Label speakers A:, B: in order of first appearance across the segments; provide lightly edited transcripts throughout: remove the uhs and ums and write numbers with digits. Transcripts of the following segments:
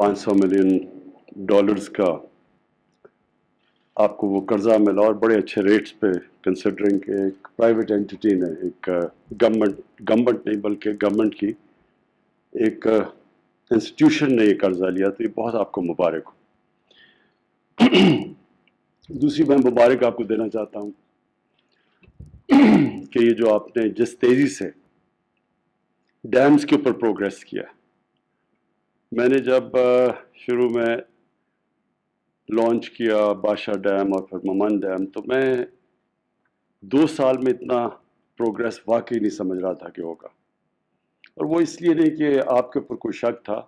A: $500 million کا آپ کو وہ قرضہ ملا اور بڑے اچھے ریٹس پہ، کنسیڈرنگ کہ ایک پرائیویٹ اینٹی نے، ایک گورنمنٹ نہیں بلکہ گورنمنٹ کی ایک انسٹیٹیوشن نے یہ قرضہ لیا، تو یہ بہت آپ کو مبارک ہو۔ دوسری میں مبارک آپ کو دینا چاہتا ہوں کہ یہ جو آپ نے جس تیزی سے ڈیمز کے اوپر پروگریس کیا، میں نے جب شروع میں لانچ کیا بادشاہ ڈیم اور پھر ممن ڈیم، تو میں 2 سال میں اتنا پروگریس واقعی نہیں سمجھ رہا تھا کہ ہوگا، اور وہ اس لیے نہیں کہ آپ کے اوپر کوئی شک تھا،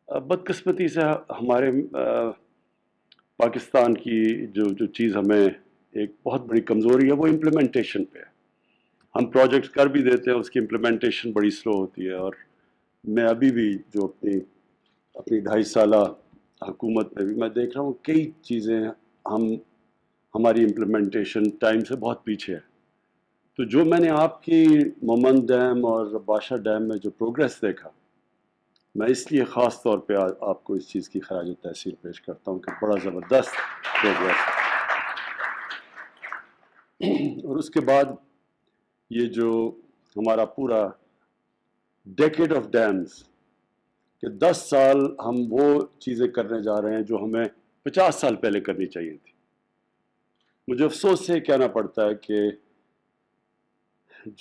A: بدقسمتی سے ہمارے پاکستان کی جو چیز ہمیں ایک بہت بڑی کمزوری ہے وہ امپلیمنٹیشن پہ ہے۔ ہم پروجیکٹس کر بھی دیتے ہیں، اس کی امپلیمنٹیشن بڑی سلو ہوتی ہے، اور میں ابھی بھی جو اپنی 2.5 سالہ حکومت میں بھی میں دیکھ رہا ہوں کئی چیزیں ہماری امپلیمنٹیشن ٹائم سے بہت پیچھے ہے۔ تو جو میں نے آپ کی مومن ڈیم اور بادشاہ ڈیم میں جو پروگریس دیکھا، میں اس لیے خاص طور پہ آپ کو اس چیز کی خراج تحسین پیش کرتا ہوں کہ بڑا زبردست پروگریس ہے۔ اور اس کے بعد یہ جو ہمارا پورا ڈیکیڈ آف ڈیمز کہ 10 سال ہم وہ چیزیں کرنے جا رہے ہیں جو ہمیں 50 سال پہلے کرنی چاہیے تھی۔ مجھے افسوس سے کہنا پڑتا ہے کہ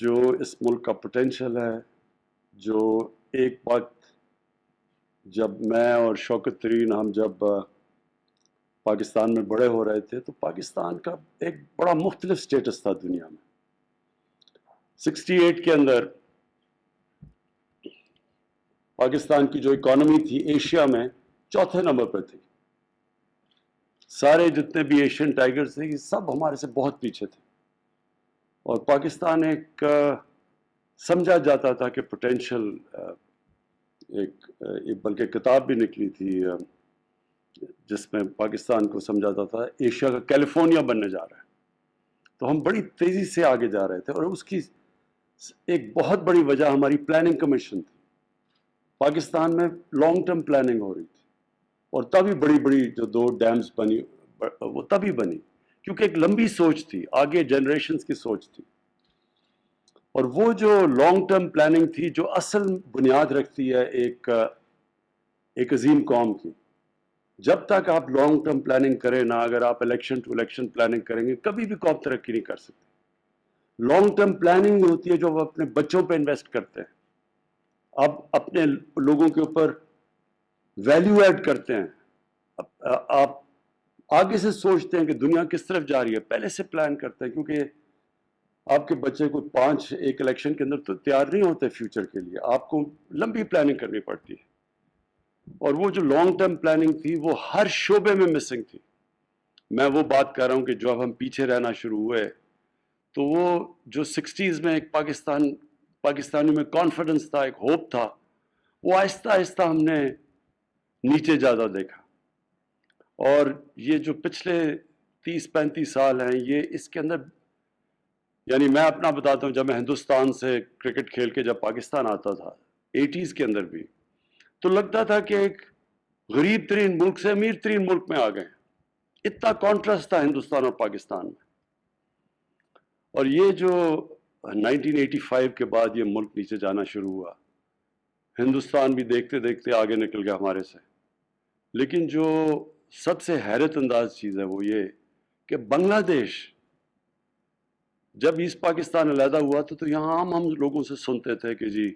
A: جو اس ملک کا پوٹینشل ہے، جو ایک وقت جب میں اور شوکت ترین ہم جب پاکستان میں بڑے ہو رہے تھے، تو پاکستان کا ایک بڑا مختلف سٹیٹس تھا دنیا میں۔ 68 کے اندر پاکستان کی جو اکانومی تھی ایشیا میں 4تھے نمبر پر تھی۔ سارے جتنے بھی ایشین ٹائگرز تھے یہ سب ہمارے سے بہت پیچھے تھے، اور پاکستان ایک سمجھا جاتا تھا کہ پوٹینشل، ایک بلکہ کتاب بھی نکلی تھی جس میں پاکستان کو سمجھاتا تھا ایشیا کا کیلیفورنیا بننے جا رہا ہے۔ تو ہم بڑی تیزی سے آگے جا رہے تھے، اور اس کی ایک بہت بڑی وجہ ہماری پلاننگ کمیشن تھی۔ پاکستان میں لانگ ٹرم پلاننگ ہو رہی تھی، اور تبھی بڑی جو 2 ڈیمز بنی وہ تبھی بنی کیونکہ ایک لمبی سوچ تھی، آگے جنریشنز کی سوچ تھی۔ اور وہ جو لانگ ٹرم پلاننگ تھی جو اصل بنیاد رکھتی ہے ایک عظیم قوم کی، جب تک آپ لانگ ٹرم پلاننگ کریں نا، اگر آپ الیکشن ٹو الیکشن پلاننگ کریں گے کبھی بھی قوم ترقی نہیں کر سکتی۔ لانگ ٹرم پلاننگ ہوتی ہے جو وہ اپنے بچوں پہ انویسٹ کرتے ہیں، آپ اپنے لوگوں کے اوپر ویلیو ایڈ کرتے ہیں، آپ آگے سے سوچتے ہیں کہ دنیا کس طرف جا رہی ہے، پہلے سے پلان کرتے ہیں، کیونکہ آپ کے بچے کو 5 ایک الیکشن کے اندر تو تیار نہیں ہوتے فیوچر کے لیے، آپ کو لمبی پلاننگ کرنی پڑتی ہے۔ اور وہ جو لانگ ٹرم پلاننگ تھی وہ ہر شعبے میں مسنگ تھی۔ میں وہ بات کر رہا ہوں کہ جو اب ہم پیچھے رہنا شروع ہوئے، تو وہ جو 60s میں ایک پاکستانی میں کانفیڈنس تھا، ایک ہوپ تھا، وہ آہستہ آہستہ ہم نے نیچے زیادہ دیکھا۔ اور یہ جو پچھلے 30-35 سال ہیں، یہ اس کے اندر، یعنی میں اپنا بتاتا ہوں، جب میں ہندوستان سے کرکٹ کھیل کے جب پاکستان آتا تھا 80s کے اندر بھی، تو لگتا تھا کہ ایک غریب ترین ملک سے امیر ترین ملک میں آ گئے، اتنا کانٹراسٹ تھا ہندوستان اور پاکستان میں۔ اور یہ جو 1985 کے بعد یہ ملک نیچے جانا شروع ہوا، ہندوستان بھی دیکھتے دیکھتے آگے نکل گیا ہمارے سے۔ لیکن جو سب سے حیرت انداز چیز ہے وہ یہ کہ بنگلہ دیش جب ایسٹ پاکستان علیحدہ ہوا تو یہاں ہم لوگوں سے سنتے تھے کہ جی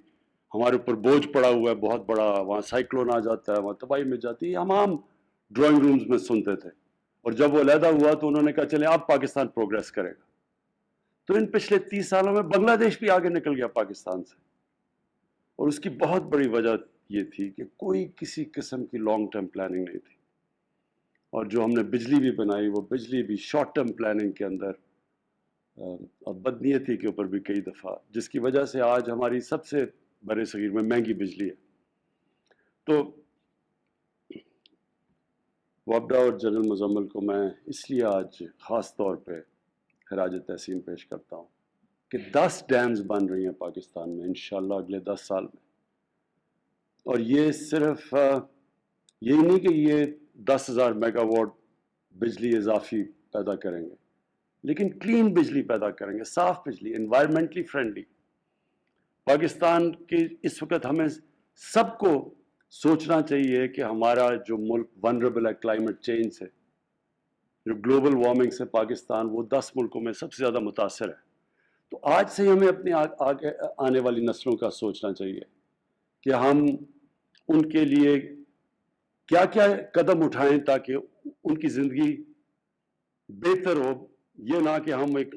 A: ہمارے اوپر بوجھ پڑا ہوا ہے بہت بڑا، وہاں سائیکلون آ جاتا ہے، وہاں تباہی میں جاتی ہے، ہم عام ڈرائنگ رومز میں سنتے تھے۔ اور جب وہ علیحدہ ہوا تو انہوں نے کہا چلیں اب پاکستان پروگریس کرے گا۔ تو ان پچھلے 30 سالوں میں بنگلہ دیش بھی آگے نکل گیا پاکستان سے، اور اس کی بہت بڑی وجہ یہ تھی کہ کوئی کسی قسم کی لانگ ٹرم پلاننگ نہیں تھی۔ اور جو ہم نے بجلی بھی بنائی، وہ بجلی بھی شارٹ ٹرم پلاننگ کے اندر اور بدنیتی کے اوپر بھی کئی دفعہ، جس کی وجہ سے آج ہماری سب سے برے صغیر میں مہنگی بجلی ہے۔ تو وابڈا اور جنرل مزمل کو میں اس لیے آج خاص طور پہ خراج تحسین پیش کرتا ہوں کہ 10 ڈیمز بن رہی ہیں پاکستان میں انشاءاللہ اگلے 10 سال میں، اور یہ صرف یہی نہیں کہ یہ 10,000 میگا واٹ بجلی اضافی پیدا کریں گے، لیکن کلین بجلی پیدا کریں گے، صاف بجلی، انوائرمنٹلی فرینڈلی. پاکستان کے اس وقت ہمیں سب کو سوچنا چاہیے کہ ہمارا جو ملک ونربل ہے کلائمیٹ چینج سے، جو گلوبل وارمنگ سے پاکستان وہ 10 ملکوں میں سب سے زیادہ متاثر ہے. تو آج سے ہی ہمیں اپنی آگے آنے والی نسلوں کا سوچنا چاہیے کہ ہم ان کے لیے کیا کیا قدم اٹھائیں تاکہ ان کی زندگی بہتر ہو. یہ نہ کہ ہم ایک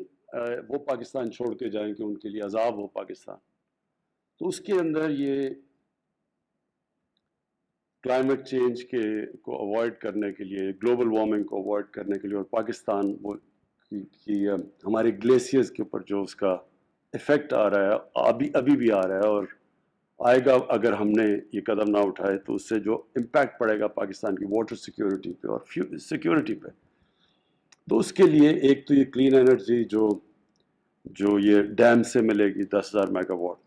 A: وہ پاکستان چھوڑ کے جائیں کہ ان کے لیے عذاب ہو پاکستان. تو اس کے اندر یہ کلائمیٹ چینج کو اوائڈ کرنے کے لیے، گلوبل وارمنگ کو اوائڈ کرنے کے لیے، اور پاکستان وہ کی ہمارے گلیشیئرز کے اوپر جو اس کا افیکٹ آ رہا ہے، ابھی بھی آ رہا ہے اور آئے گا اگر ہم نے یہ قدم نہ اٹھائے تو اس سے جو امپیکٹ پڑے گا پاکستان کی واٹر سیکیورٹی پہ اور سیکیورٹی پہ. تو اس کے لیے ایک تو یہ کلین انرجی جو یہ ڈیم سے ملے گی 10,000 میگا واٹ،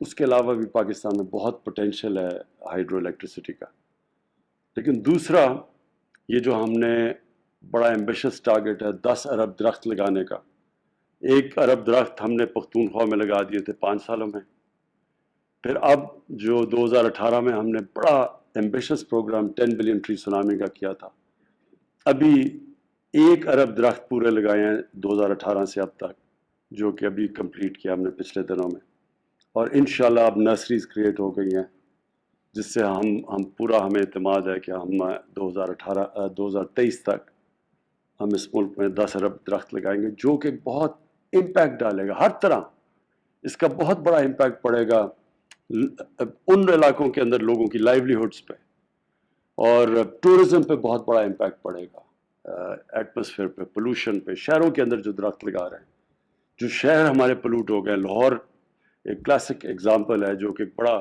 A: اس کے علاوہ بھی پاکستان میں بہت پوٹینشیل ہے ہائیڈرو الیکٹریسٹی کا. لیکن دوسرا یہ جو ہم نے بڑا ایمبیشس ٹارگٹ ہے 10 ارب درخت لگانے کا. 1 ارب درخت ہم نے پختونخوا میں لگا دیے تھے 5 سالوں میں. پھر اب جو 2018 میں ہم نے بڑا ambitious program 10 billion tree tsunami کا کیا تھا، ابھی 1 ارب درخت پورے لگائے ہیں 2018 سے اب تک، جو کہ ابھی کمپلیٹ کیا ہم نے پچھلے دنوں میں. اور انشاءاللہ اب نرسریز کریٹ ہو گئی ہیں جس سے ہمیں اعتماد ہے کہ ہم 2023 تک ہم اس ملک میں 10 ارب درخت لگائیں گے، جو کہ بہت امپیکٹ ڈالے گا ہر طرح. اس کا بہت بڑا امپیکٹ پڑے گا ان علاقوں کے اندر لوگوں کی لائیولی ہوڈز پہ، اور ٹورزم پہ بہت بڑا امپیکٹ پڑے گا، ایٹماسفیئر پہ، پولوشن پہ. شہروں کے اندر جو درخت لگا رہے ہیں، جو شہر ہمارے پولوٹ ہو گئے، لاہور ایک کلاسک ایگزامپل ہے جو کہ بڑا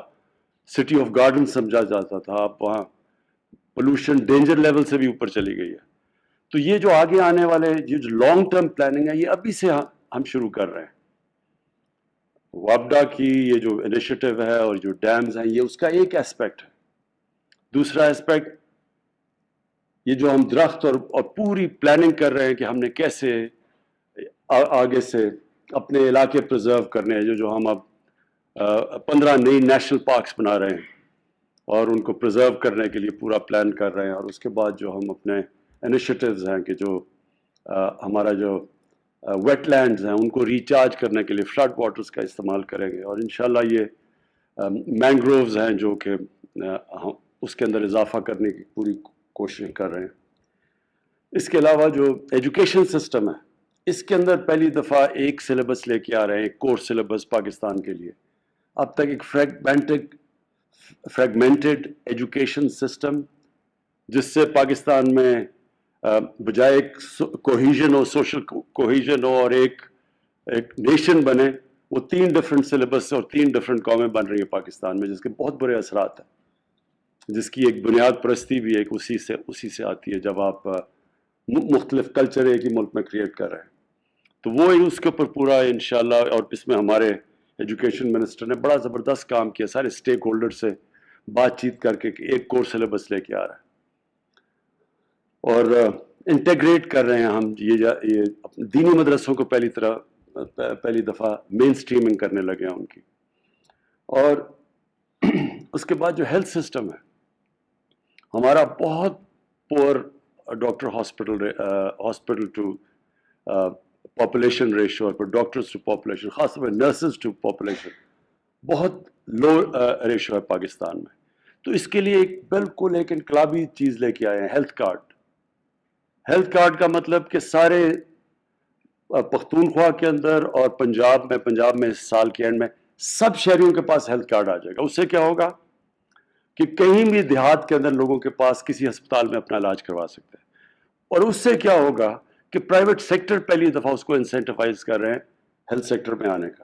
A: سٹی آف گارڈن سمجھا جاتا تھا، اب وہاں پولوشن ڈینجر لیول سے بھی اوپر چلی گئی ہے. تو یہ جو آگے آنے والے یہ جو لانگ ٹرم پلاننگ ہے، یہ ابھی سے ہم شروع کر رہے ہیں. وابڈا کی یہ جو انیشیٹو ہے اور جو ڈیمز ہیں، یہ اس کا ایک اسپیکٹ ہے. دوسرا اسپیکٹ یہ جو ہم درخت اور پوری پلاننگ کر رہے ہیں کہ ہم نے کیسے آگے سے اپنے علاقے پرزرو کرنے ہیں، جو ہم اب 15 نئی نیشنل پارکس بنا رہے ہیں اور ان کو پرزرو کرنے کے لیے پورا پلان کر رہے ہیں. اور اس کے بعد جو ہم اپنے انیشیٹوز ہیں کہ جو ہمارا جو ویٹ لینڈز ہیں ان کو ریچارج کرنے کے لیے فلڈ واٹرز کا استعمال کریں گے، اور انشاءاللہ یہ مینگرووز ہیں جو کہ اس کے اندر اضافہ کرنے کی پوری کوشش کر رہے ہیں. اس کے علاوہ جو ایجوکیشن سسٹم ہے، اس کے اندر پہلی دفعہ ایک سلیبس لے کے آ رہے ہیں، ایک کورس سلیبس پاکستان کے لیے. اب تک ایک فریگمنٹڈ ایجوکیشن سسٹم جس سے پاکستان میں بجائے ایک کوہیژن ہو، سوشل کوہیژن ہو اور ایک نیشن بنے، وہ 3 ڈفرینٹ سلیبس اور 3 ڈفرینٹ قومیں بن رہی ہیں پاکستان میں، جس کے بہت برے اثرات ہیں، جس کی ایک بنیاد پرستی بھی ایک اسی سے آتی ہے جب آپ مختلف کلچر ایک ہی ملک میں کریٹ کر رہے ہیں. تو وہ اس کے اوپر پورا انشاءاللہ، اور اس میں ہمارے ایجوکیشن منسٹر نے بڑا زبردست کام کیا، سارے اسٹیک ہولڈر سے بات چیت کر کے ایک کورس سلیبس لے کے آ رہا ہے. اور انٹیگریٹ کر رہے ہیں ہم یہ دینی مدرسوں کو پہلی دفعہ مین سٹریمنگ کرنے لگے ہیں ان کی. اور اس کے بعد جو ہیلتھ سسٹم ہے ہمارا بہت poor doctor hospital to population ratio, اور ڈاکٹرز ٹو پاپولیشن، خاص طور پہ نرسز ٹو پاپولیشن بہت لو ریشو ہے پاکستان میں. تو اس کے لیے بالکل ایک انقلابی چیز لے کے آئے ہیں، ہیلتھ کارڈ. ہیلتھ کارڈ کا مطلب کہ سارے پختونخوا کے اندر اور پنجاب میں سال کے اینڈ میں سب شہریوں کے پاس ہیلتھ کارڈ آ جائے گا. اس سے کیا ہوگا کہ کہیں بھی دیہات کے اندر لوگوں کے پاس کسی ہسپتال میں اپنا علاج کروا سکتے ہیں. اور اس سے کیا ہوگا کہ پرائیویٹ سیکٹر پہلی دفعہ اس کو انسینٹیفائز کر رہے ہیں ہیلتھ سیکٹر میں آنے کا.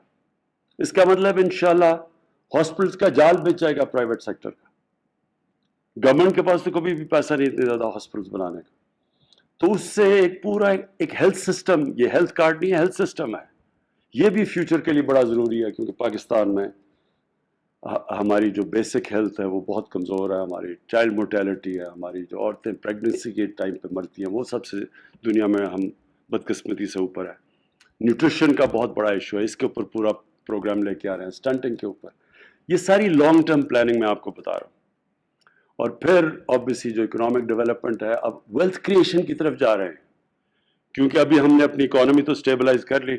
A: اس کا مطلب انشاءاللہ ہاسپٹلس کا جال بچ جائے گا پرائیویٹ سیکٹر کا. گورنمنٹ کے پاس تو کبھی بھی پیسہ نہیں اتنے زیادہ ہاسپٹلس بنانے کا. تو اس سے ایک پورا ایک ہیلتھ سسٹم، یہ ہیلتھ کارڈ نہیں ہے، ہیلتھ سسٹم ہے. یہ بھی فیوچر کے لیے بڑا ضروری ہے کیونکہ پاکستان میں ہماری جو بیسک ہیلتھ ہے وہ بہت کمزور ہے، ہماری چائلڈ mortality ہے، ہماری جو عورتیں پریگننسی کے ٹائم پہ مرتی ہیں وہ سب سے دنیا میں ہم بدقسمتی سے اوپر ہے. نیوٹریشن کا بہت بڑا ایشو ہے، اس کے اوپر پورا پروگرام لے کے آ رہے ہیں، اسٹنٹنگ کے اوپر. یہ ساری لانگ ٹرم پلاننگ میں آپ کو بتا رہا ہوں. اور پھر آبویسلی جو اکنامک ڈیولپمنٹ ہے، اب ویلتھ کریشن کی طرف جا رہے ہیں، کیونکہ ابھی ہم نے اپنی اکانومی تو اسٹیبلائز کر لی،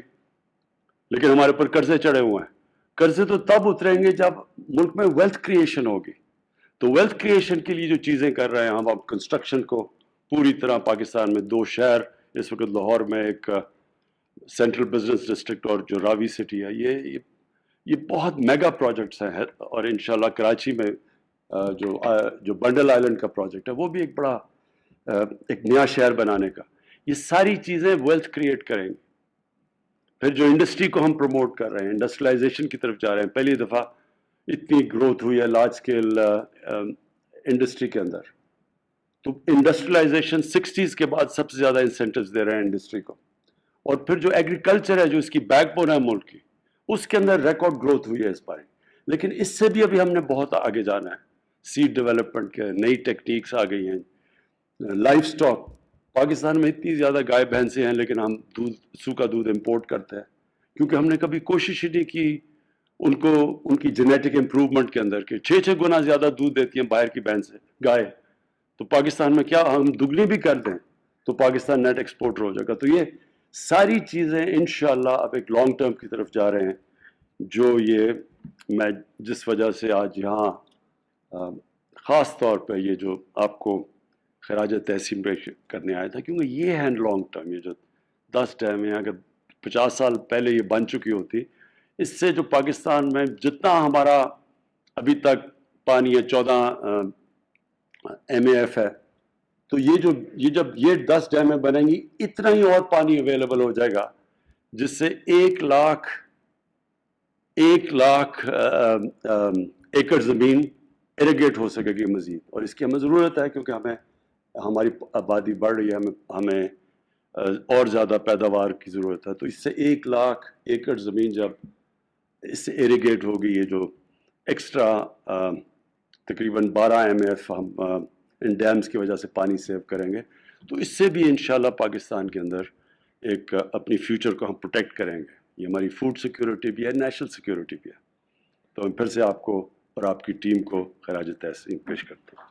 A: لیکن ہمارے اوپر قرضے چڑھے ہوئے ہیں. قرضے تو تب اتریں گے جب ملک میں ویلتھ کریشن ہوگی. تو ویلتھ کریشن کے لیے جو چیزیں کر رہے ہیں ہم، اب کنسٹرکشن کو پوری طرح پاکستان میں 2 شہر اس وقت، لاہور میں ایک سینٹرل بزنس ڈسٹرکٹ اور جو راوی سٹی ہے، یہ بہت میگا پروجیکٹس ہیں. اور انشاءاللہ کراچی میں جو بنڈل آئلینڈ کا پروجیکٹ ہے وہ بھی ایک بڑا ایک نیا شہر بنانے کا. یہ ساری چیزیں ویلتھ کریٹ کریں گی. پھر جو انڈسٹری کو ہم پروموٹ کر رہے ہیں، انڈسٹریلائزیشن کی طرف جا رہے ہیں. پہلی دفعہ اتنی گروتھ ہوئی ہے لارج اسکیل انڈسٹری کے اندر. تو انڈسٹریلائزیشن 60s کے بعد سب سے زیادہ انسینٹیوز دے رہے ہیں انڈسٹری کو. اور پھر جو ایگریکلچر ہے، جو اس کی بیک بون ہے ملک کی، اس کے اندر ریکارڈ گروتھ ہوئی ہے اس بار. لیکن اس سے بھی ابھی ہم نے بہت آگے جانا ہے. سیڈ ڈیولپمنٹ کے نئی ٹیکنیکس آ گئی ہیں. لائف سٹاک، پاکستان میں اتنی زیادہ گائے بھینسیں ہیں لیکن ہم سوکھا دودھ امپورٹ کرتے ہیں، کیونکہ ہم نے کبھی کوشش ہی نہیں کی ان کی جینیٹک امپروومنٹ کے اندر کہ 6 گنا زیادہ دودھ دیتی ہیں باہر کی بھینسیں گائے. تو پاکستان میں کیا ہم دگنی بھی کر دیں تو پاکستان نیٹ ایکسپورٹر ہو جائے گا. تو یہ ساری چیزیں انشاءاللہ اب ایک لانگ ٹرم کی طرف جا رہے ہیں. جو یہ میں جس وجہ سے آج یہاں خاص طور پہ یہ جو آپ کو خراج تحسین پیش کرنے آیا تھا، کیونکہ یہ ہے لانگ ٹرم. یہ جو 10 ڈیم ہیں، اگر 50 سال پہلے یہ بن چکی ہوتی، اس سے جو پاکستان میں جتنا ہمارا ابھی تک پانی ہے 14 MAF ہے، تو جب یہ 10 ڈیمیں بنیں گی اتنا ہی اور پانی اویلیبل ہو جائے گا، جس سے 1 لاکھ ایکڑ زمین ایریگیٹ ہو سکے گی مزید. اور اس کی ہمیں ضرورت ہے، کیونکہ ہماری آبادی بڑھ رہی ہے، ہمیں اور زیادہ پیداوار کی ضرورت ہے. تو اس سے 1 لاکھ ایکڑ زمین جب اس سے ایریگیٹ ہوگی، یہ جو ایکسٹرا تقریباً 12 MAF ہم ان ڈیمز کی وجہ سے پانی سیو کریں گے، تو اس سے بھی انشاءاللہ پاکستان کے اندر ایک اپنی فیوچر کو ہم پروٹیکٹ کریں گے. یہ ہماری فوڈ سیکیورٹی بھی ہے، نیشنل سیکیورٹی بھی ہے. تو ہم پھر سے آپ کو اور آپ کی ٹیم کو خراج تحسین پیش کرتے ہیں.